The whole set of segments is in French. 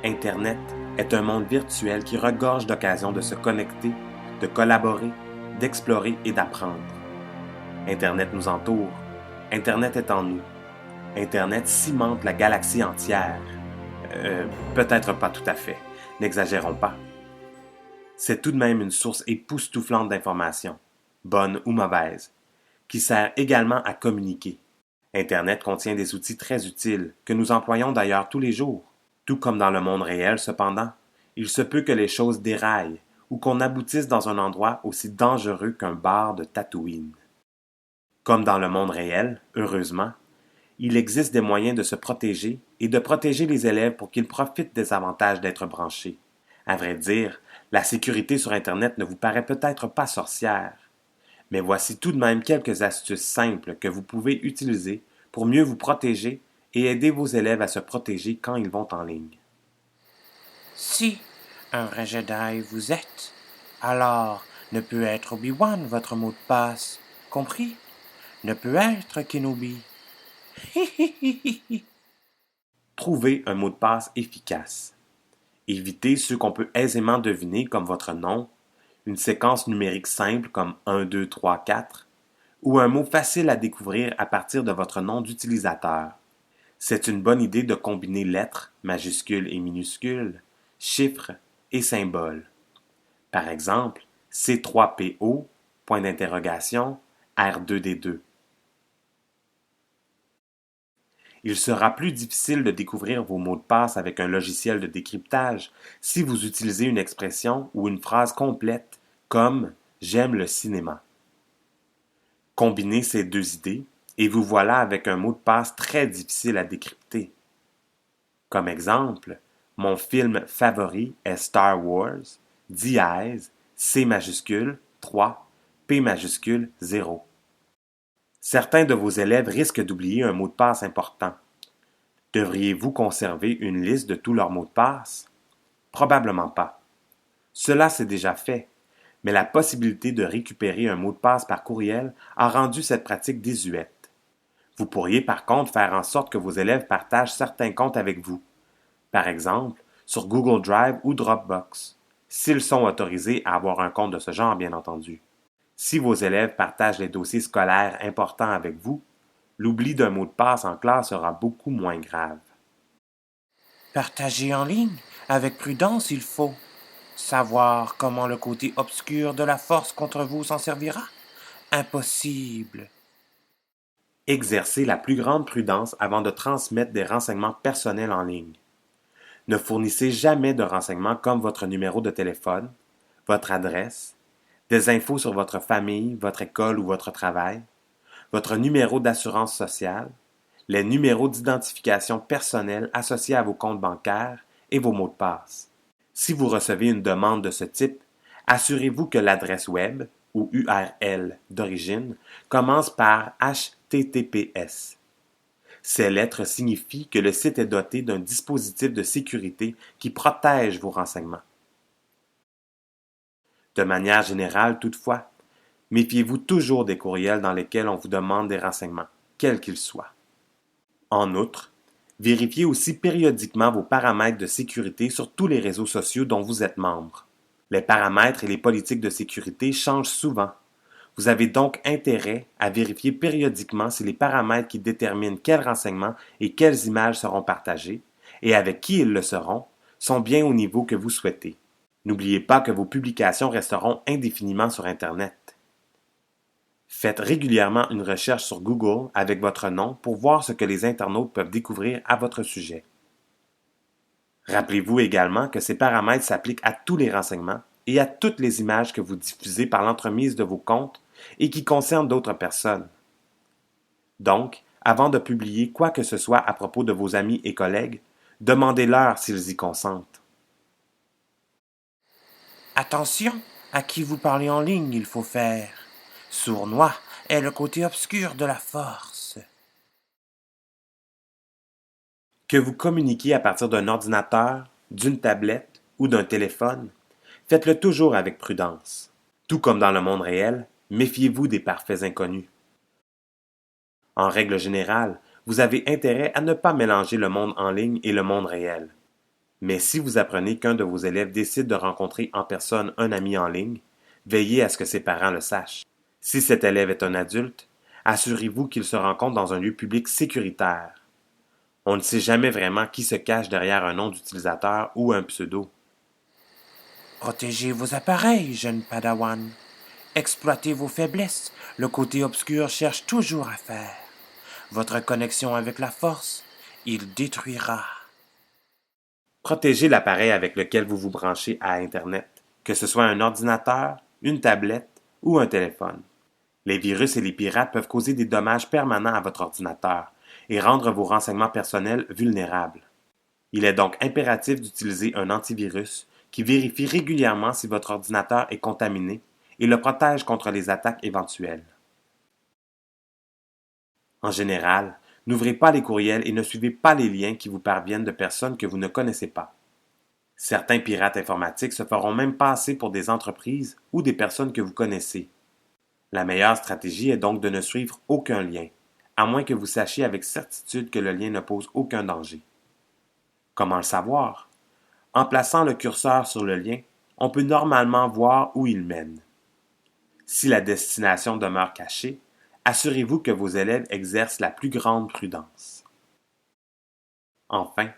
Internet est un monde virtuel qui regorge d'occasions de se connecter, de collaborer, d'explorer et d'apprendre. Internet nous entoure. Internet est en nous. Internet cimente la galaxie entière. Peut-être pas tout à fait. N'exagérons pas. C'est tout de même une source époustouflante d'informations, bonnes ou mauvaises, qui sert également à communiquer. Internet contient des outils très utiles, que nous employons d'ailleurs tous les jours. Tout comme dans le monde réel, cependant, il se peut que les choses déraillent ou qu'on aboutisse dans un endroit aussi dangereux qu'un bar de Tatooine. Comme dans le monde réel, heureusement, il existe des moyens de se protéger et de protéger les élèves pour qu'ils profitent des avantages d'être branchés. À vrai dire, la sécurité sur Internet ne vous paraît peut-être pas sorcière, mais voici tout de même quelques astuces simples que vous pouvez utiliser pour mieux vous protéger et aider vos élèves à se protéger quand ils vont en ligne. Si un vrai Jedi vous êtes, alors ne peut être Obi-Wan votre mot de passe, compris? Ne peut être Kenobi. Trouvez un mot de passe efficace. Évitez ceux qu'on peut aisément deviner comme votre nom, une séquence numérique simple comme 1, 2, 3, 4, ou un mot facile à découvrir à partir de votre nom d'utilisateur. C'est une bonne idée de combiner lettres, majuscules et minuscules, chiffres et symboles. Par exemple, C3PO, point d'interrogation, R2D2. Il sera plus difficile de découvrir vos mots de passe avec un logiciel de décryptage si vous utilisez une expression ou une phrase complète comme j'aime le cinéma. Combinez ces deux idées et vous voilà avec un mot de passe très difficile à décrypter. Comme exemple, mon film favori est Star Wars, dièse, C majuscule, 3, P majuscule, 0. Certains de vos élèves risquent d'oublier un mot de passe important. Devriez-vous conserver une liste de tous leurs mots de passe? Probablement pas. Cela s'est déjà fait, mais la possibilité de récupérer un mot de passe par courriel a rendu cette pratique désuète. Vous pourriez par contre faire en sorte que vos élèves partagent certains comptes avec vous, par exemple sur Google Drive ou Dropbox, s'ils sont autorisés à avoir un compte de ce genre, bien entendu. Si vos élèves partagent les dossiers scolaires importants avec vous, l'oubli d'un mot de passe en classe sera beaucoup moins grave. Partager en ligne, avec prudence il faut. Savoir comment le côté obscur de la force contre vous s'en servira? Impossible. Exercez la plus grande prudence avant de transmettre des renseignements personnels en ligne. Ne fournissez jamais de renseignements comme votre numéro de téléphone, votre adresse, des infos sur votre famille, votre école ou votre travail, votre numéro d'assurance sociale, les numéros d'identification personnelle associés à vos comptes bancaires et vos mots de passe. Si vous recevez une demande de ce type, assurez-vous que l'adresse web ou URL d'origine commence par HTTPS. Ces lettres signifient que le site est doté d'un dispositif de sécurité qui protège vos renseignements. De manière générale, toutefois, méfiez-vous toujours des courriels dans lesquels on vous demande des renseignements, quels qu'ils soient. En outre, vérifiez aussi périodiquement vos paramètres de sécurité sur tous les réseaux sociaux dont vous êtes membre. Les paramètres et les politiques de sécurité changent souvent. Vous avez donc intérêt à vérifier périodiquement si les paramètres qui déterminent quels renseignements et quelles images seront partagés, et avec qui ils le seront, sont bien au niveau que vous souhaitez. N'oubliez pas que vos publications resteront indéfiniment sur Internet. Faites régulièrement une recherche sur Google avec votre nom pour voir ce que les internautes peuvent découvrir à votre sujet. Rappelez-vous également que ces paramètres s'appliquent à tous les renseignements et à toutes les images que vous diffusez par l'entremise de vos comptes et qui concernent d'autres personnes. Donc, avant de publier quoi que ce soit à propos de vos amis et collègues, demandez-leur s'ils y consentent. Attention à qui vous parlez en ligne, il faut faire. Sournois est le côté obscur de la force. Que vous communiquiez à partir d'un ordinateur, d'une tablette ou d'un téléphone, faites-le toujours avec prudence. Tout comme dans le monde réel, méfiez-vous des parfaits inconnus. En règle générale, vous avez intérêt à ne pas mélanger le monde en ligne et le monde réel. Mais si vous apprenez qu'un de vos élèves décide de rencontrer en personne un ami en ligne, veillez à ce que ses parents le sachent. Si cet élève est un adulte, assurez-vous qu'il se rencontre dans un lieu public sécuritaire. On ne sait jamais vraiment qui se cache derrière un nom d'utilisateur ou un pseudo. Protégez vos appareils, jeune Padawan. Exploitez vos faiblesses. Le côté obscur cherche toujours à faire. Votre connexion avec la force, il détruira. Protégez l'appareil avec lequel vous vous branchez à Internet, que ce soit un ordinateur, une tablette ou un téléphone. Les virus et les pirates peuvent causer des dommages permanents à votre ordinateur et rendre vos renseignements personnels vulnérables. Il est donc impératif d'utiliser un antivirus qui vérifie régulièrement si votre ordinateur est contaminé et le protège contre les attaques éventuelles. En général, n'ouvrez pas les courriels et ne suivez pas les liens qui vous parviennent de personnes que vous ne connaissez pas. Certains pirates informatiques se feront même passer pour des entreprises ou des personnes que vous connaissez. La meilleure stratégie est donc de ne suivre aucun lien, à moins que vous sachiez avec certitude que le lien ne pose aucun danger. Comment le savoir? En plaçant le curseur sur le lien, on peut normalement voir où il mène. Si la destination demeure cachée, assurez-vous que vos élèves exercent la plus grande prudence. Enfin,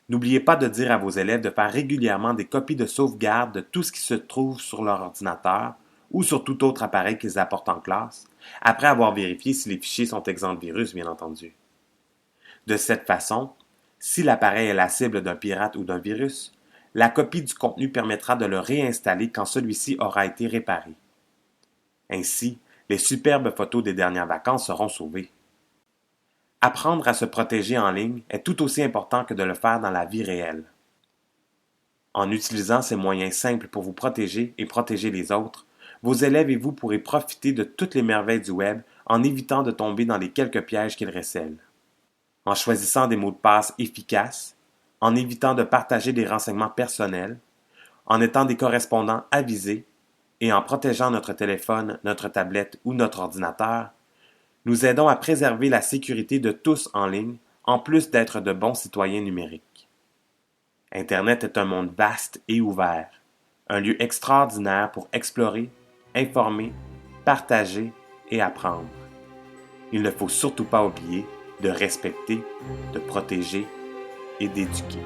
n'oubliez pas de dire à vos élèves de faire régulièrement des copies de sauvegarde de tout ce qui se trouve sur leur ordinateur ou sur tout autre appareil qu'ils apportent en classe, après avoir vérifié si les fichiers sont exempts de virus, bien entendu. De cette façon, si l'appareil est la cible d'un pirate ou d'un virus, la copie du contenu permettra de le réinstaller quand celui-ci aura été réparé. Ainsi, les superbes photos des dernières vacances seront sauvées. Apprendre à se protéger en ligne est tout aussi important que de le faire dans la vie réelle. En utilisant ces moyens simples pour vous protéger et protéger les autres, vos élèves et vous pourrez profiter de toutes les merveilles du web en évitant de tomber dans les quelques pièges qu'il recèle. En choisissant des mots de passe efficaces, en évitant de partager des renseignements personnels, en étant des correspondants avisés et en protégeant notre téléphone, notre tablette ou notre ordinateur, nous aidons à préserver la sécurité de tous en ligne, en plus d'être de bons citoyens numériques. Internet est un monde vaste et ouvert, un lieu extraordinaire pour explorer, informer, partager et apprendre. Il ne faut surtout pas oublier de respecter, de protéger et d'éduquer.